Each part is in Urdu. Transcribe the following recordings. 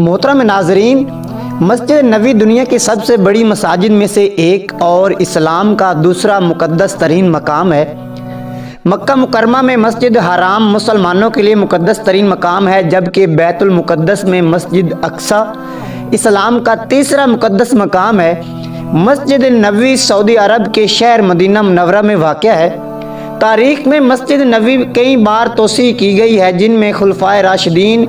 محترم ناظرین، مسجد نبوی دنیا کی سب سے بڑی مساجد میں سے ایک اور اسلام کا دوسرا مقدس ترین مقام ہے۔ مکہ مکرمہ میں مسجد حرام مسلمانوں کے لیے مقدس ترین مقام ہے، جبکہ بیت المقدس میں مسجد اقصی اسلام کا تیسرا مقدس مقام ہے۔ مسجد نبوی سعودی عرب کے شہر مدینہ منورہ میں واقع ہے۔ تاریخ میں مسجد نبوی کئی بار توسیع کی گئی ہے، جن میں خلفائے راشدین،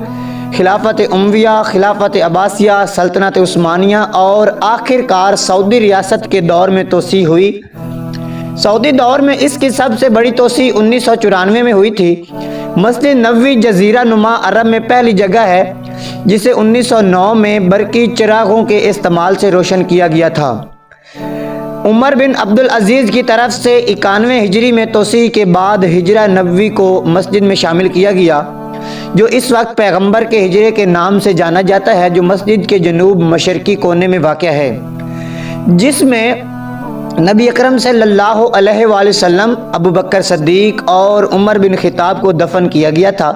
خلافت امویہ، خلافت عباسیہ، سلطنت عثمانیہ اور آخر کار سعودی ریاست کے دور میں توسیع ہوئی۔ سعودی دور میں اس کی سب سے بڑی توسیع 1994 میں ہوئی تھی۔ مسجد نبوی جزیرہ نما عرب میں پہلی جگہ ہے جسے 1909 میں برقی چراغوں کے استعمال سے روشن کیا گیا تھا۔ عمر بن عبدالعزیز کی طرف سے 91 ہجری میں توسیع کے بعد ہجرہ نبوی کو مسجد میں شامل کیا گیا، جو اس وقت پیغمبر کے ہجرے کے نام سے جانا جاتا ہے، جو مسجد کے جنوب مشرقی کونے میں واقع ہے، جس میں نبی اکرم صلی اللہ علیہ وآلہ وسلم، ابو بکر صدیق اور عمر بن خطاب کو دفن کیا گیا تھا،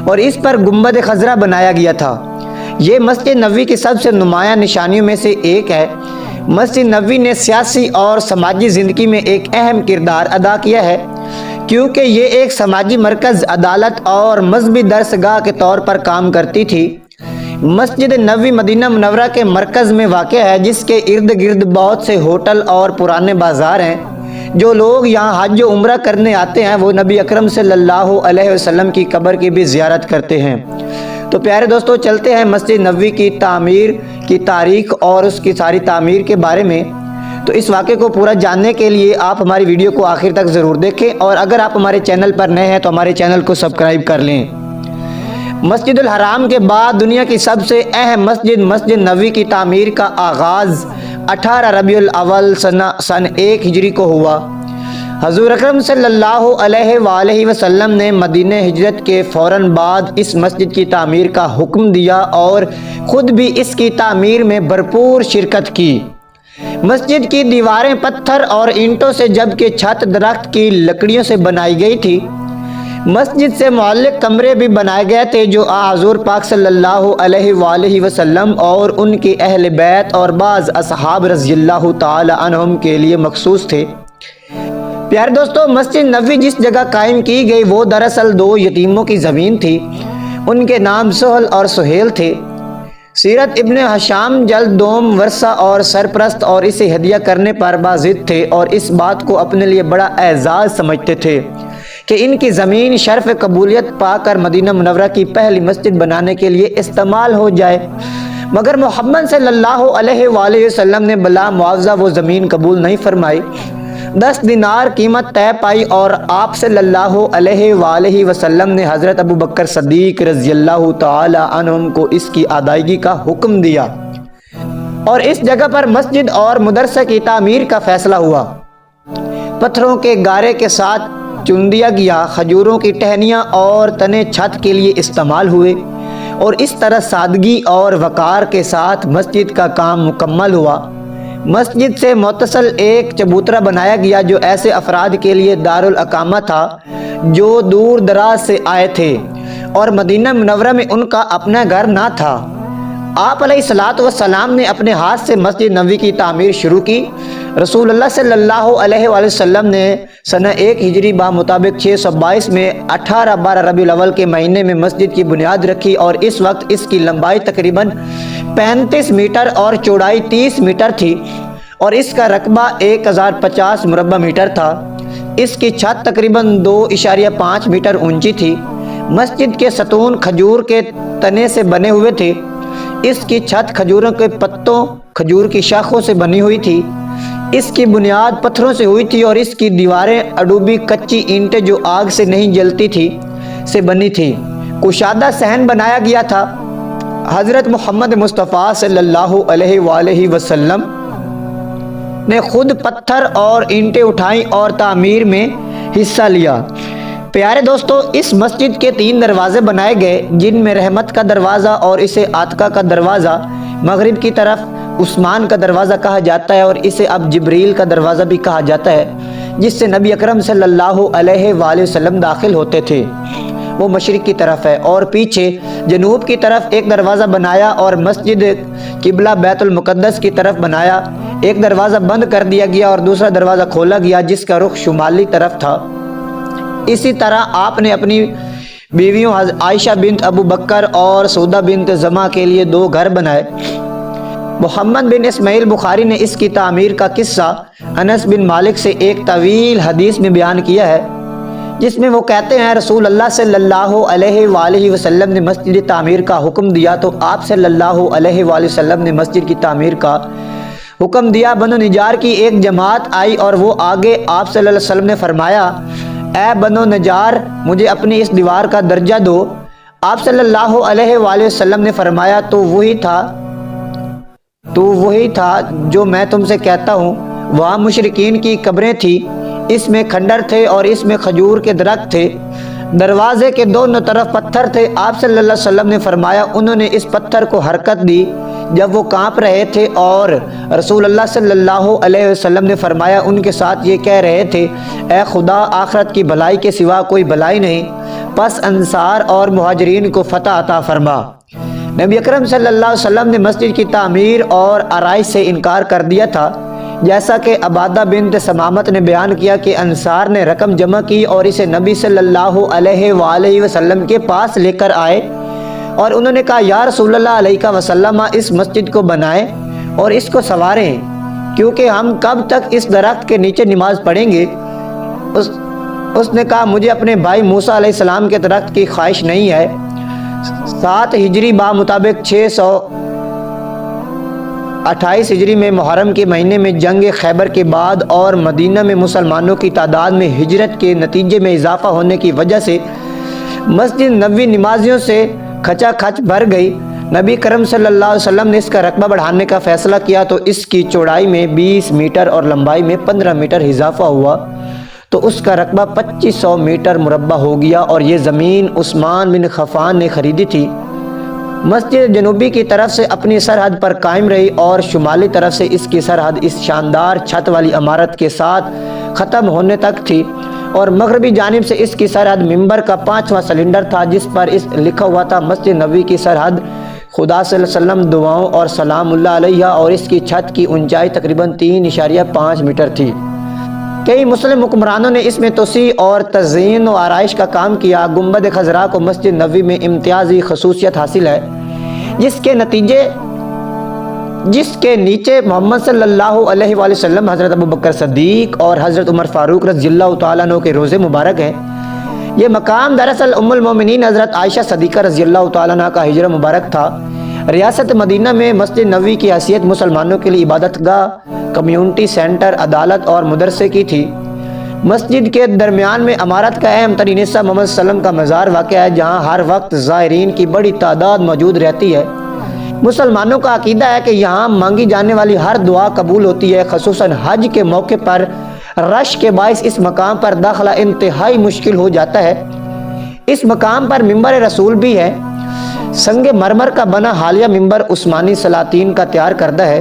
اور اس پر گنبد خضرا بنایا گیا تھا۔ یہ مسجد نبوی کی سب سے نمایاں نشانیوں میں سے ایک ہے۔ مسجد نبوی نے سیاسی اور سماجی زندگی میں ایک اہم کردار ادا کیا ہے، کیونکہ یہ ایک سماجی مرکز، عدالت اور مذہبی درسگاہ کے طور پر کام کرتی تھی۔ مسجد نبوی مدینہ منورہ کے مرکز میں واقع ہے، جس کے ارد گرد بہت سے ہوٹل اور پرانے بازار ہیں۔ جو لوگ یہاں حج و عمرہ کرنے آتے ہیں وہ نبی اکرم صلی اللہ علیہ وسلم کی قبر کی بھی زیارت کرتے ہیں۔ تو پیارے دوستو، چلتے ہیں مسجد نبوی کی تعمیر کی تاریخ اور اس کی ساری تعمیر کے بارے میں۔ تو اس واقعے کو پورا جاننے کے لیے آپ ہماری ویڈیو کو آخر تک ضرور دیکھیں، اور اگر آپ ہمارے چینل پر نئے ہیں تو ہمارے چینل کو سبسکرائب کر لیں۔ مسجد الحرام کے بعد دنیا کی سب سے اہم مسجد نبوی کی تعمیر کا آغاز 18 ربیع الاول سن 1 ہجری کو ہوا۔ حضور اکرم صلی اللہ علیہ وآلہ وسلم نے مدینہ ہجرت کے فوراً بعد اس مسجد کی تعمیر کا حکم دیا اور خود بھی اس کی تعمیر میں بھرپور شرکت کی۔ مسجد کی دیواریں پتھر اور اینٹوں سے، جبکہ چھت درخت کی لکڑیوں سے بنائی گئی تھی۔ مسجد سے معلق کمرے بھی بنائے گئے تھے، جو حضور پاک صلی اللہ علیہ وآلہ وسلم اور ان کے اہل بیت اور بعض اصحاب رضی اللہ تعالی عنہم کے لیے مخصوص تھے۔ پیارے دوستو، مسجد نبوی جس جگہ قائم کی گئی وہ دراصل 2 یتیموں کی زمین تھی۔ ان کے نام سہل اور سہیل تھے۔ سیرت ابن ہشام جلد دوم ورثہ اور سرپرست اور اسے ہدیہ کرنے پر باضد تھے، اور اس بات کو اپنے لیے بڑا اعزاز سمجھتے تھے کہ ان کی زمین شرف قبولیت پا کر مدینہ منورہ کی پہلی مسجد بنانے کے لیے استعمال ہو جائے، مگر محمد صلی اللہ علیہ وآلہ وسلم نے بلا معاوضہ وہ زمین قبول نہیں فرمائی۔ 10 دینار قیمت طے پائی، اور آپ صلی اللہ علیہ وآلہ وسلم نے حضرت ابو بکر صدیق رضی اللہ تعالی عنہم کو اس کی ادائیگی کا حکم دیا، اور اس جگہ پر مسجد اور مدرسہ کی تعمیر کا فیصلہ ہوا۔ پتھروں کے گارے کے ساتھ چن دیا گیا، کھجوروں کی ٹہنیاں اور تنے چھت کے لیے استعمال ہوئے، اور اس طرح سادگی اور وقار کے ساتھ مسجد کا کام مکمل ہوا۔ مسجد سے متصل ایک چبوترا بنایا گیا، جو ایسے افراد کے لیے دارالاقامہ تھا جو دور دراز سے آئے تھے اور مدینہ منورہ میں ان کا اپنا گھر نہ تھا۔ آپ علیہ الصلوۃ والسلام نے اپنے ہاتھ سے مسجد نبوی کی تعمیر شروع کی۔ رسول اللہ صلی اللہ علیہ وآلہ وسلم نے سنہ 1 ہجری مطابق 622 میں 18-12 ربیع الاول کے مہینے میں مسجد کی بنیاد رکھی، اور اس وقت اس کی لمبائی تقریباً 35 میٹر اور چوڑائی 30 میٹر تھی، اور اس کا رقبہ 1050 مربع میٹر تھا۔ اس کی چھت تقریباً 2.5 میٹر اونچی تھی۔ مسجد کے ستون کھجور کے تنے سے بنے ہوئے تھے۔ اس کی چھت کھجوروں کے پتوں، کھجور کی شاخوں سے بنی ہوئی تھی۔ اس کی بنیاد پتھروں سے ہوئی تھی، اور اس کی دیواریں اڈوبی کچی اینٹیں جو آگ سے نہیں جلتی تھی سے بنی تھی۔ کشادہ صحن بنایا گیا تھا۔ حضرت محمد مصطفیٰ صلی اللہ علیہ وآلہ وسلم نے خود پتھر اور اینٹیں اٹھائیں اور تعمیر میں حصہ لیا۔ پیارے دوستو، اس مسجد کے 3 دروازے بنائے گئے، جن میں رحمت کا دروازہ اور اسے عتقہ کا دروازہ، مغرب کی طرف عثمان کا دروازہ کہا جاتا ہے، اور اسے اب جبریل کا دروازہ بھی کہا جاتا ہے، جس سے نبی اکرم صلی اللہ علیہ وآلہ وسلم داخل ہوتے تھے۔ وہ مشرق کی طرف ہے، اور پیچھے جنوب کی طرف ایک دروازہ بنایا اور مسجد قبلہ بیت المقدس کی طرف بنایا۔ ایک دروازہ بند کر دیا گیا اور دوسرا دروازہ کھولا گیا جس کا رخ شمالی طرف تھا۔ اسی طرح آپ نے اپنی بیویوں عائشہ بنت ابو بکر اور سودہ بنت زمعہ کے لیے 2 گھر بنائے۔ محمد بن اسماعیل بخاری نے اس کی تعمیر کا قصہ انس بن مالک سے ایک طویل حدیث میں بیان کیا ہے، جس میں وہ کہتے ہیں رسول اللہ صلی اللہ علیہ وآلہ وسلم نے مسجد تعمیر کا حکم دیا تو آپ صلی اللہ علیہ وآلہ وسلم نے مسجد کی تعمیر کا حکم دیا۔ بنو نجار کی ایک جماعت آئی اور وہ آگے آپ صلی اللہ علیہ وسلم نے فرمایا، اے بنو نجار مجھے اپنی اس دیوار کا درجہ دو۔ آپ صلی اللہ علیہ وآلہ وسلم نے فرمایا تو وہی تھا جو میں تم سے کہتا ہوں۔ وہاں مشرکین کی قبریں تھیں، اس میں کھنڈر تھے اور اس میں کھجور کے درخت تھے، دروازے کے دونوں طرف پتھر تھے۔ آپ صلی اللہ علیہ وسلم نے فرمایا انہوں نے اس پتھر کو حرکت دی جب وہ کانپ رہے تھے، اور رسول اللہ صلی اللہ علیہ وسلم نے فرمایا ان کے ساتھ یہ کہہ رہے تھے، اے خدا آخرت کی بھلائی کے سوا کوئی بھلائی نہیں، پس انصار اور مہاجرین کو فتح عطا فرما۔ نبی اکرم صلی اللہ علیہ وسلم نے مسجد کی تعمیر اور آرائش سے انکار کر دیا تھا، جیسا کہ عبادہ بنت سمامت نے بیان کیا کہ انصار نے رقم جمع کی اور اسے نبی صلی اللہ علیہ وآلہ وسلم کے پاس لے کر آئے اور انہوں نے کہا یا رسول اللہ علیہ وسلم اس مسجد کو بنائیں اور اس کو سنواریں، کیونکہ ہم کب تک اس درخت کے نیچے نماز پڑھیں گے؟ اس نے کہا مجھے اپنے بھائی موسیٰ علیہ السلام کے درخت کی خواہش نہیں ہے۔ 7 ہجری مطابق 628 ہجری میں محرم کے مہینے میں جنگ خیبر کے بعد اور مدینہ میں مسلمانوں کی تعداد میں ہجرت کے نتیجے میں اضافہ ہونے کی وجہ سے مسجد نبوی نمازیوں سے کھچا کھچ بھر گئی۔ نبی کرم صلی اللہ علیہ وسلم نے اس کا رقبہ بڑھانے کا فیصلہ کیا تو اس کی چوڑائی میں 20 میٹر اور لمبائی میں 15 میٹر اضافہ ہوا تو اس کا رقبہ 2500 میٹر مربع ہو گیا، اور یہ زمین عثمان بن عفان نے خریدی تھی۔ مسجد جنوبی کی طرف سے اپنی سرحد پر قائم رہی اور شمالی طرف سے اس کی سرحد اس شاندار چھت والی عمارت کے ساتھ ختم ہونے تک تھی، اور مغربی جانب سے اس کی سرحد منبر کا 5واں سلنڈر تھا جس پر لکھا ہوا تھا مسجد نبوی کی سرحد خدا صلی اللہ علیہ وسلم دعاؤں اور سلام اللہ علیہ، اور اس کی چھت کی اونچائی تقریباً 3.5 میٹر تھی۔ کئی مسلم حکمرانوں نے اس میں توسیع اور تزئین و آرائش کا کام کیا۔ گنبد خضراء کو مسجد نبوی میں امتیازی خصوصیت حاصل ہے، جس کے نیچے محمد صلی اللہ علیہ وآلہ وسلم، حضرت ابوبکر صدیق اور حضرت عمر فاروق رضی اللہ تعالیٰ عنہ کے روضے مبارک ہیں۔ یہ مقام دراصل ام المومنین حضرت عائشہ صدیقہ رضی اللہ تعالیٰ عنہ کا حجرہ مبارک تھا۔ ریاست مدینہ میں مسجد نبوی کی حیثیت مسلمانوں کے لیے عبادت گاہ، کمیونٹی سینٹر، عدالت اور مدرسے کی تھی۔ مسجد کے درمیان میں عمارت کا اہم ترین حصہ محمد صلی اللہ علیہ وسلم کا مزار واقع ہے، جہاں ہر وقت زائرین کی بڑی تعداد موجود رہتی ہے۔ مسلمانوں کا عقیدہ ہے کہ یہاں مانگی جانے والی ہر دعا قبول ہوتی ہے، خصوصاً حج کے موقع پر رش کے باعث اس مقام پر داخلہ انتہائی مشکل ہو جاتا ہے۔ اس مقام پر منبر رسول بھی ہے۔ سنگ مرمر کا بنا حالیہ منبر عثمانی سلاطین کا تیار کردہ ہے۔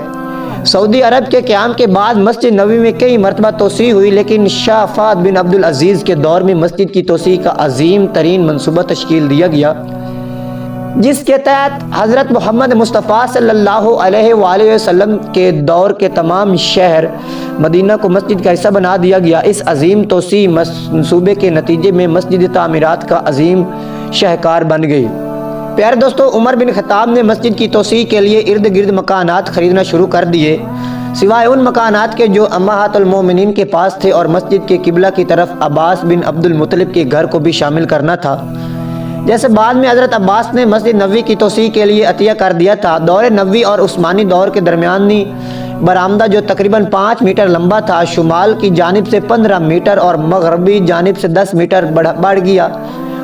سعودی عرب کے قیام کے بعد مسجد نبوی میں کئی مرتبہ توسیع ہوئی، لیکن شاہ فہد بن عبد العزیز کے دور میں مسجد کی توسیع کا عظیم ترین منصوبہ تشکیل دیا گیا، جس کے تحت حضرت محمد مصطفیٰ صلی اللہ علیہ وآلہ وسلم کے دور کے تمام شہر مدینہ کو مسجد کا حصہ بنا دیا گیا۔ اس عظیم توسیع منصوبے کے نتیجے میں مسجد تعمیرات کا عظیم شاہکار بن گئی۔ پیارے دوستو، عمر بن خطاب نے مسجد کی توسیع کے لیے ارد گرد مکانات خریدنا شروع کر دیے، سوائے ان مکانات کے جو امہات المومنین کے پاس تھے، اور مسجد کے قبلہ کی طرف عباس بن عبد المطلب کے گھر کو بھی شامل کرنا تھا، جیسے بعد میں حضرت عباس نے مسجد نبوی کی توسیع کے لیے عطیہ کر دیا تھا۔ دور نبوی اور عثمانی دور کے درمیانی برآمدہ جو تقریباً 5 میٹر لمبا تھا، شمال کی جانب سے 15 میٹر اور مغربی جانب سے 10 میٹر بڑھ گیا،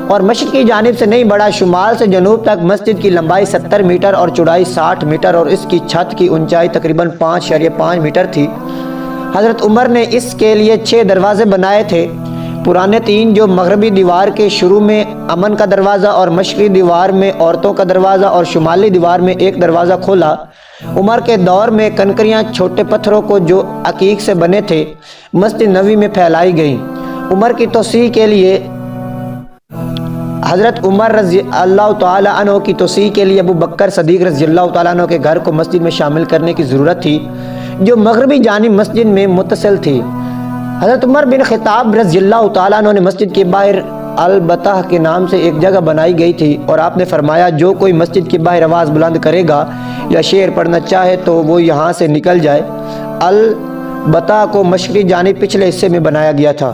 اور مشرقی جانب سے نہیں بڑھا۔ شمال سے جنوب تک مسجد کی لمبائی 70 میٹر اور چوڑائی 60 میٹر اور اس کی چھت کی اونچائی تقریباً 5.5 میٹر تھی۔ حضرت عمر نے اس کے لیے 6 دروازے بنائے تھے، پرانے 3 جو مغربی دیوار کے شروع میں امن کا دروازہ اور مشرقی دیوار میں عورتوں کا دروازہ اور شمالی دیوار میں ایک دروازہ کھولا۔ عمر کے دور میں کنکریاں چھوٹے پتھروں کو جو عقیق سے بنے تھے مسجد نبوی میں پھیلائی گئیں۔ عمر کی توسیع کے لیے حضرت عمر رضی اللہ تعالیٰ عنہ کی توسیع کے لیے ابو بکر صدیق رضی اللہ تعالیٰ عنہ کے گھر کو مسجد میں شامل کرنے کی ضرورت تھی، جو مغربی جانب مسجد میں متصل تھی۔ حضرت عمر بن خطاب رضی اللہ تعالیٰ عنہ نے مسجد کے باہر البتہ کے نام سے ایک جگہ بنائی گئی تھی، اور آپ نے فرمایا جو کوئی مسجد کے باہر آواز بلند کرے گا یا شعر پڑھنا چاہے تو وہ یہاں سے نکل جائے۔ البتہ کو مشرقی جانب پچھلے حصے میں بنایا گیا تھا۔